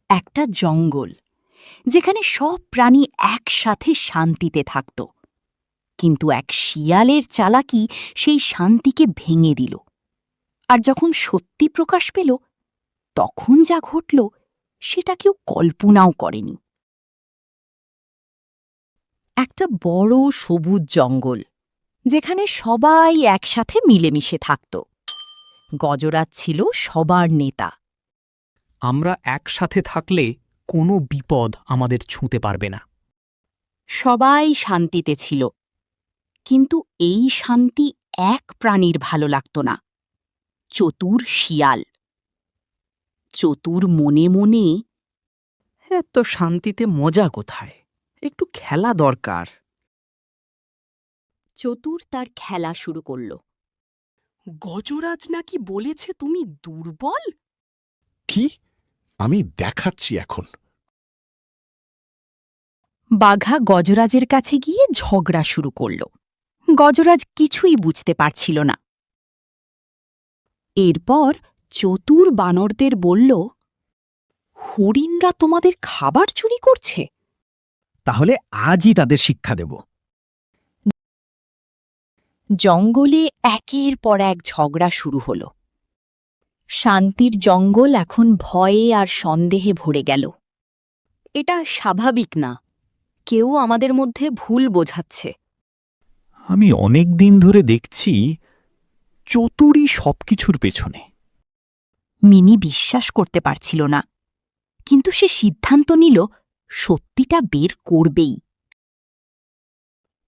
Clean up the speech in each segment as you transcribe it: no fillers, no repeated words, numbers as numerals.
একটা জঙ্গল, যেখানে সব প্রাণী একসাথে শান্তিতে থাকত। কিন্তু এক শিয়ালের চালাকি সেই শান্তিকে ভেঙে দিল। আর যখন সত্যি প্রকাশ পেল, তখন যা ঘটল সেটা কেউ কল্পনাও করেনি। একটা বড় সবুজ জঙ্গল, যেখানে সবাই একসাথে মিলেমিশে থাকত। গজরাজ ছিল সবার নেতা। আমরা একসাথে থাকলে কোনো বিপদ আমাদের ছুঁতে পারবে না। সবাই শান্তিতে ছিল, কিন্তু এই শান্তি এক প্রাণীর ভালো লাগত না, চতুর শিয়াল। চতুর মনে মনে এত শান্তিতে মজা কোথায়? একটু খেলা দরকার। চতুর তার খেলা শুরু করল। গজরাজ নাকি বলেছে তুমি দুর্বল? কি? আমি দেখাচ্ছি এখন। বাঘা গজরাজের কাছে গিয়ে ঝগড়া শুরু করল। গজরাজ কিছুই বুঝতে পারছিল না। এরপর চতুর বানরদের বলল, হরিণরা তোমাদের খাবার চুরি করছে? তাহলে আজই তাদের শিক্ষা দেব। জঙ্গলে একের পর এক ঝগড়া শুরু হল। শান্তির জঙ্গল এখন ভয়ে আর সন্দেহে ভরে গেল। এটা স্বাভাবিক না, কেউ আমাদের মধ্যে ভুল বোঝাচ্ছে। আমি অনেক দিন ধরে দেখছি চতুরই সবকিছুর পেছনে। মিনি বিশ্বাস করতে পারছিল না, কিন্তু সে সিদ্ধান্ত নিল সত্যিটা বের করবেই।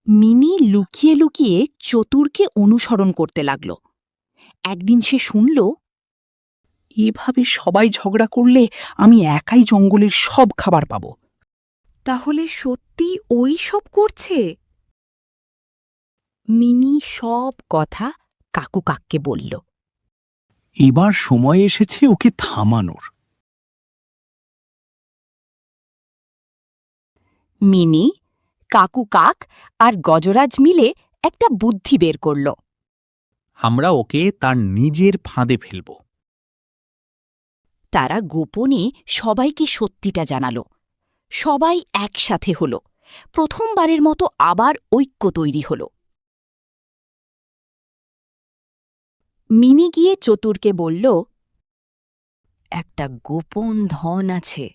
মিনি লুকিয়ে লুকিয়ে চতুরকে অনুসরণ করতে লাগল। একদিন সে শুনল, এভাবে সবাই ঝগড়া করলে আমি একাই জঙ্গলের সব খাবার পাব। তাহলে সত্যি ওই সব করছে? মিনি সব কথা কাকু কাককে বলল। এবার সময় এসেছে ওকে থামানোর। মিনি, কাকু কাক আর গজরাজ মিলে একটা বুদ্ধি বের করল। আমরা ওকে তার নিজের ফাঁদে ফেলব। তারা গোপনে সবাইকে সত্যিটা জানাল। সবাই একসাথে হল। প্রথমবারের মতো আবার ঐক্য তৈরি হল। মিনি গিয়ে চতুরকে বলল, একটা গোপন ধন আছে,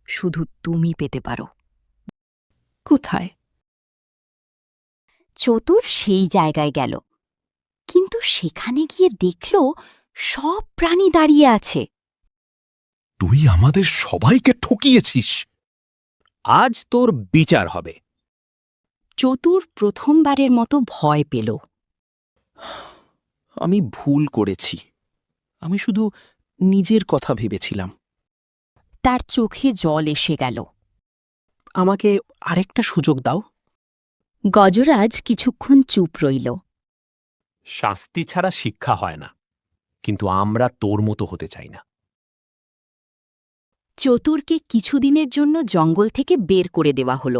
শুধু তুমি পেতে পারো। কোথায়? চতুর সেই জায়গায় গেল, কিন্তু সেখানে গিয়ে দেখল সব প্রাণী দাঁড়িয়ে আছে। তুই আমাদের সবাইকে ঠকিয়েছিস। আজ তোর বিচার হবে। চতুর প্রথমবারের মতো ভয় পেল। আমি ভুল করেছি। আমি শুধু নিজের কথা ভেবেছিলাম। তার চোখে জল এসে গেল। আমাকে আরেকটা সুযোগ দাও। গজরাজ কিছুক্ষণ চুপ রইল। শাস্তি ছাড়া শিক্ষা হয় না, কিন্তু আমরা তোর মতো হতে চাই না। চতুরকে কিছুদিনের জন্য জঙ্গল থেকে বের করে দেওয়া হল।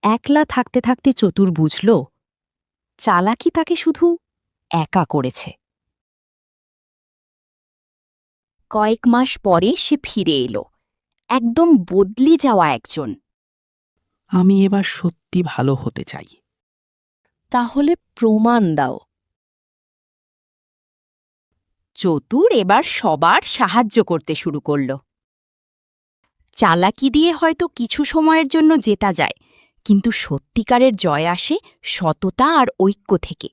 একলা থাকতে থাকতে চতুর বুঝল, চালাকি তাকে শুধু একা করেছে। কয়েক মাস পরে সে ফিরে এলো, একদম বদলে যাওয়া একজন। আমি এবার সত্যি ভালো হতে চাই। তাহলে প্রমাণ দাও। চতুর এবার সবার সাহায্য করতে শুরু করল। চালাকি দিয়ে হয়তো কিছু সময়ের জন্য জেতা যায়, কিন্তু সত্যিকারের জয় আসে সততা আর ঐক্য থেকে।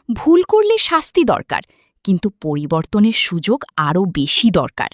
ভুল করলে শাস্তি দরকার, কিন্তু পরিবর্তনের সুযোগ আরও বেশি দরকার।